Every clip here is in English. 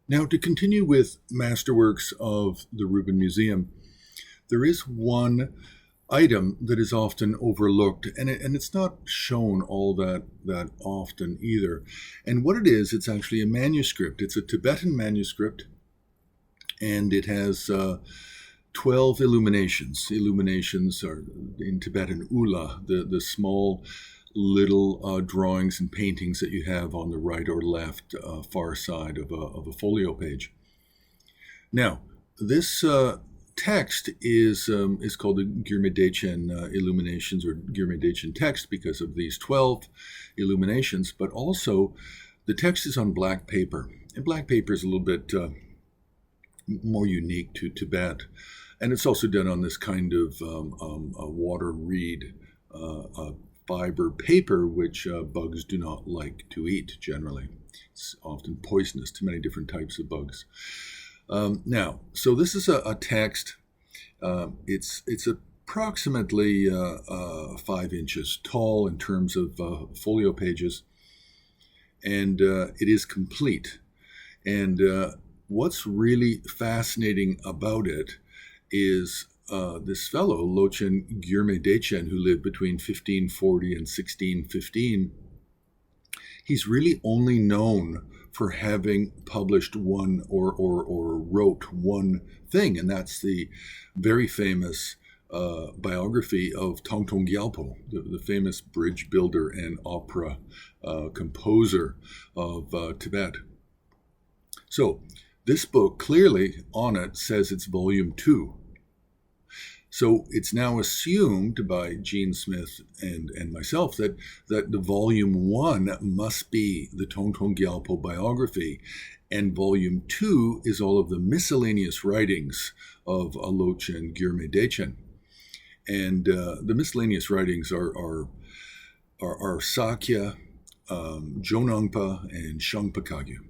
Now, to continue with masterworks of the Rubin Museum, there is one item that is often overlooked, and it's not shown all that often either. And what it is, it's actually a manuscript. It's a Tibetan manuscript, and it has 12 illuminations. Illuminations are in Tibetan ula, the small little drawings and paintings that you have on the right or left far side of a folio page. Now, this text is called the Gyurme Dechen Illuminations, or Gyurme Dechen text, because of these 12 illuminations, but also the text is on black paper. And black paper is a little bit more unique to Tibet. And it's also done on this kind of a water reed fiber paper, which bugs do not like to eat generally. It's often poisonous to many different types of bugs. Now, so this is a text. It's approximately 5 inches tall in terms of folio pages, and it is complete. And what's really fascinating about it is this fellow, Lochen Gyurme Dechen, who lived between 1540 and 1615, he's really only known for having published one or wrote one thing, and that's the very famous biography of Tangtong Gyalpo, the famous bridge builder and opera composer of Tibet. So this book clearly on it says it's volume 2. So it's now assumed by Gene Smith and myself that the volume 1 must be the Tangtong Gyalpo biography, and volume 2 is all of the miscellaneous writings of Lochen Gyurme Dechen. And the miscellaneous writings are Sakya, Jonang and Shangpa Kagyu.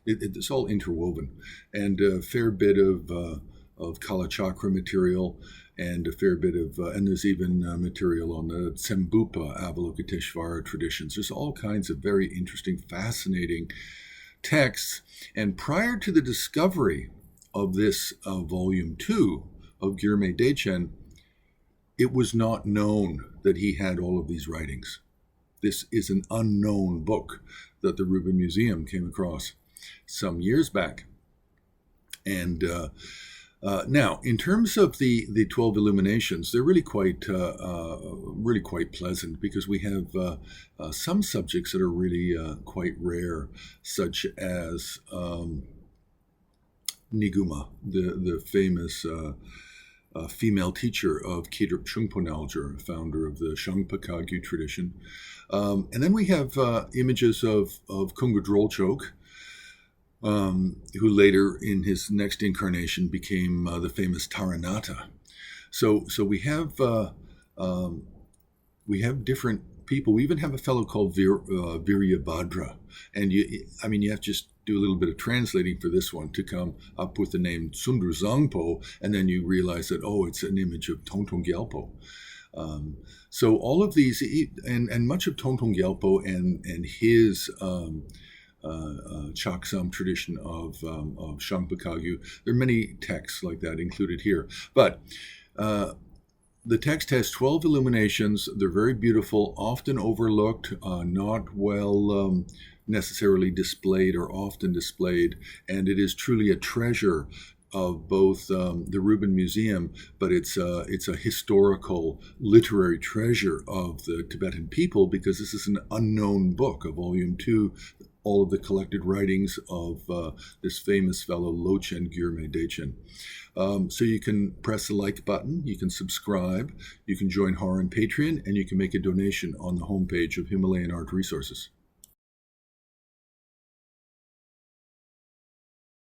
It's all interwoven, and a fair bit of Kalachakra material, and a fair bit of, and there's even material on the Tsembukpa Avalokiteshvara traditions. There's all kinds of very interesting, fascinating texts. And prior to the discovery of this volume 2 of Gyurme Dechen, it was not known that he had all of these writings. This is an unknown book that the Rubin Museum came across some years back. And now, in terms of the 12 illuminations, they're really quite pleasant, because we have some subjects that are really quite rare, such as Niguma, the famous female teacher of Kedrup Chungpo Naljer, founder of the Shangpa Kagyu tradition. And then we have images of Kunga Drolchok, who later in his next incarnation became the famous Taranata. So we have different people. We even have a fellow called Viryabhadra, and you have to just do a little bit of translating for this one to come up with the name Tsundru Zangpo, and then you realize that, oh, it's an image of Tangtong Gyalpo. So all of these, and much of Tangtong Gyalpo and his Chagzampa tradition of Shangpa Kagyu. There are many texts like that included here. But the text has 12 illuminations. They're very beautiful, often overlooked, not well necessarily displayed or often displayed. And it is truly a treasure of both the Rubin Museum, but it's a historical literary treasure of the Tibetan people, because this is an unknown book, a volume 2, all of the collected writings of this famous fellow, Lochen Gyurme Dechen. So you can press the like button, you can subscribe, you can join HAR and Patreon, and you can make a donation on the homepage of Himalayan Art Resources.